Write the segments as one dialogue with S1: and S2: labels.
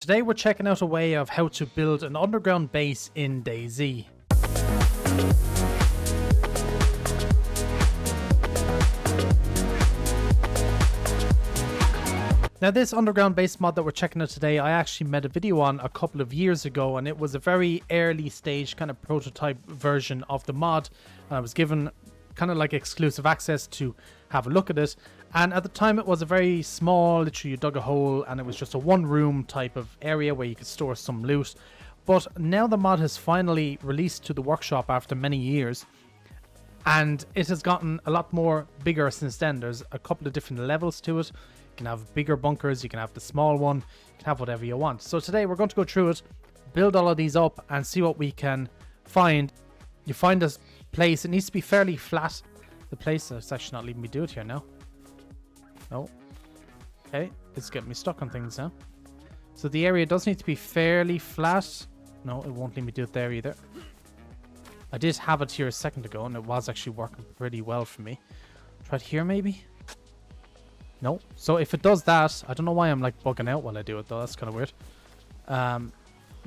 S1: Today we're checking out a way of how to build an underground base in DayZ. Now this underground base mod that we're checking out today, I actually made a video on a couple of years ago, and it was a very early stage kind of prototype version of the mod, and I was given kind of like exclusive access to have a look at it. And at the time it was a very small, literally you dug a hole and it was just a one room type of area where you could store some loot. But now the mod has finally released to the workshop after many years, and it has gotten a lot more bigger since then. There's a couple of different levels to it. You can have bigger bunkers, you can have the small one, you can have whatever you want. So today we're going to go through it, build all of these up and see what we can find. You find this place, it needs to be fairly flat. The place, it's actually not letting me do it here now. No. Okay, it's getting me stuck on things now. So the area does need to be fairly flat. No, it won't let me do it there either. I did have it here a second ago and it was actually working pretty well for me. Try it here maybe? No. So if it does that, I don't know why I'm like bugging out while I do it though. That's kind of weird.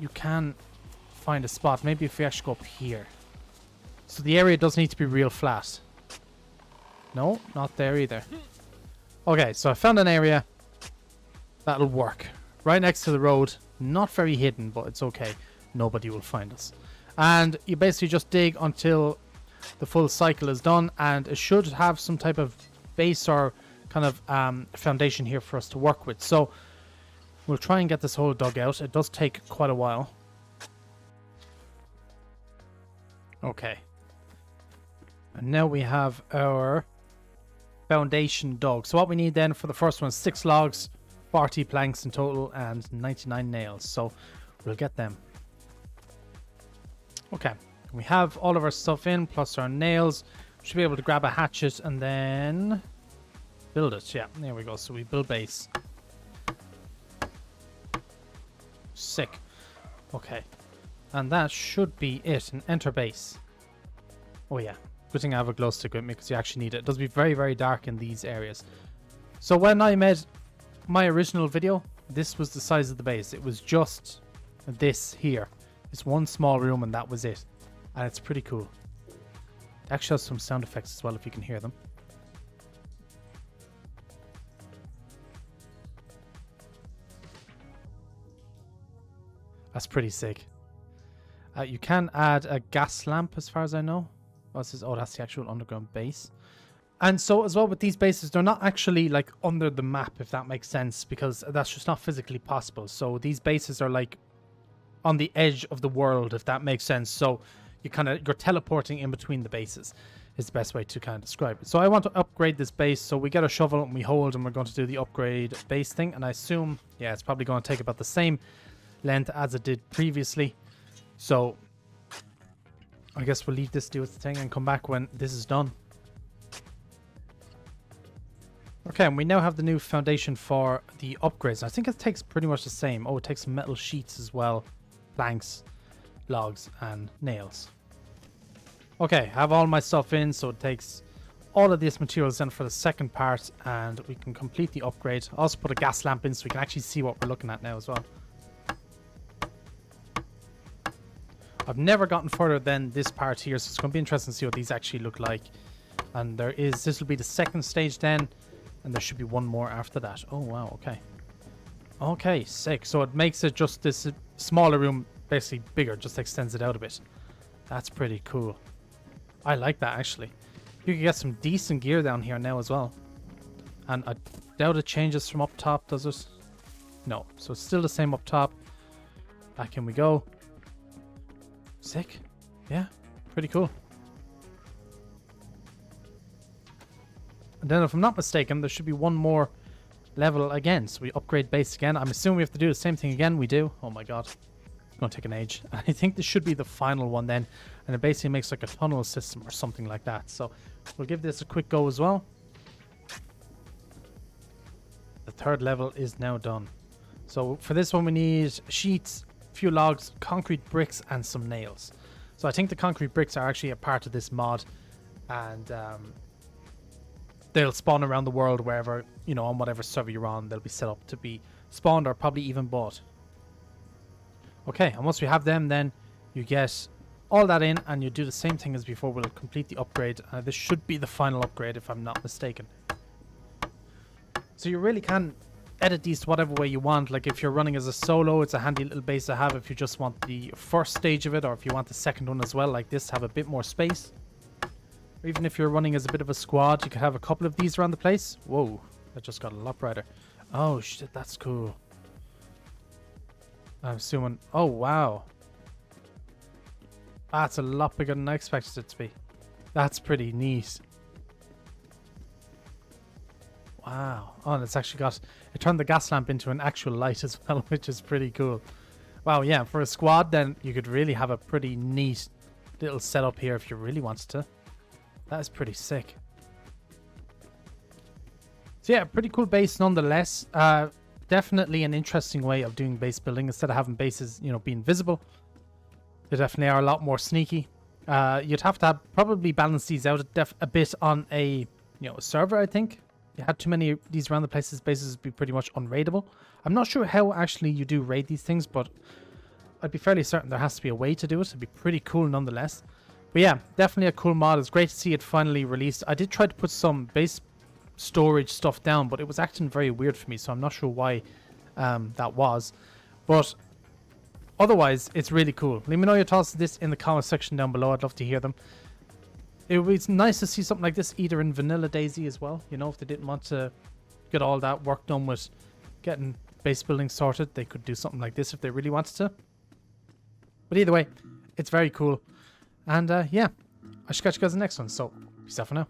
S1: You can find a spot. Maybe if we actually go up here. So the area does need to be real flat. No, not there either. Okay, so I found an area that'll work. Right next to the road. Not very hidden, but it's okay. Nobody will find us. And you basically just dig until the full cycle is done, and it should have some type of base or kind of foundation here for us to work with. So we'll try and get this hole dug out. It does take quite a while. Okay. And now we have our foundation dug. So what we need then for the first one is 6 logs, 40 planks in total, and 99 nails. So we'll get them. Okay, we have all of our stuff in, plus our nails. We should be able to grab a hatchet and then build it. Yeah, there we go. So we build base. Sick. Okay, and that should be it. And enter base. Oh yeah. Good thing I have a glow stick with me because you actually need it. It does be very, very dark in these areas. So when I made my original video, this was the size of the base. It was just this here. It's one small room and that was it. And it's pretty cool. It actually has some sound effects as well if you can hear them. That's pretty sick. You can add a gas lamp as far as I know. Oh, that's the actual underground base. And so as well with these bases, they're not actually like under the map, if that makes sense, because that's just not physically possible. So these bases are like on the edge of the world, if that makes sense. So you're teleporting in between the bases is the best way to kind of describe it. So I want to upgrade this base. So we get a shovel and we hold, and we're going to do the upgrade base thing. And I assume, yeah, it's probably going to take about the same length as it did previously. So I guess we'll leave this do its thing and come back when this is done. Okay, and we now have the new foundation for the upgrades. I think it takes pretty much the same. Oh, it takes some metal sheets as well. Planks, logs, and nails. Okay, I have all my stuff in, so it takes all of these materials in for the second part, and we can complete the upgrade. I'll also put a gas lamp in so we can actually see what we're looking at now as well. I've never gotten further than this part here, so it's going to be interesting to see what these actually look like. And this will be the second stage then, and there should be one more after that. Oh wow, okay. Okay, sick. So it makes it just this smaller room basically bigger, just extends it out a bit. That's pretty cool. I like that actually. You can get some decent gear down here now as well. And I doubt it changes from up top, does it? No, so it's still the same up top. Back in we go. Sick. Yeah, pretty cool. And then if I'm not mistaken, there should be one more level again. So we upgrade base again. I'm assuming we have to do the same thing again. We do. Oh my god. It's going to take an age. I think this should be the final one then. And it basically makes like a tunnel system or something like that. So we'll give this a quick go as well. The third level is now done. So for this one we need sheets, few logs, concrete bricks, and some nails. So I think the concrete bricks are actually a part of this mod, and they'll spawn around the world wherever, you know, on whatever server you're on. They'll be set up to be spawned or probably even bought. Okay, and once we have them, then you get all that in, and you do the same thing as before. We'll complete the upgrade. This should be the final upgrade, if I'm not mistaken. So you really can edit these to whatever way you want. Like if you're running as a solo, it's a handy little base to have if you just want the first stage of it, or if you want the second one as well, like this, have a bit more space. Or even if you're running as a bit of a squad, you could have a couple of these around the place. Whoa, that just got a lot brighter. Oh shit, that's cool. I'm assuming. Oh wow, that's a lot bigger than I expected it to be. That's pretty neat. Wow. Oh, and it's actually got... It turned the gas lamp into an actual light as well, which is pretty cool. Wow, yeah. For a squad, then you could really have a pretty neat little setup here if you really wanted to. That is pretty sick. So yeah, pretty cool base nonetheless. Definitely an interesting way of doing base building. Instead of having bases, you know, being visible, they definitely are a lot more sneaky. You'd have to probably balance these out a bit on a, a server, I think. You had too many of these around the places, bases would be pretty much unraidable. I'm not sure how actually you do raid these things, but I'd be fairly certain there has to be a way to do it. It'd be pretty cool nonetheless. But yeah, definitely a cool mod. It's great to see it finally released. I did try to put some base storage stuff down, but it was acting very weird for me, so I'm not sure why that was. But otherwise, it's really cool. Let me know your thoughts on this in the comment section down below. I'd love to hear them. It would be nice to see something like this either in vanilla DayZ as well. You know, if they didn't want to get all that work done with getting base building sorted, they could do something like this if they really wanted to. But either way, it's very cool. And yeah, I should catch you guys in the next one. So, peace out for now.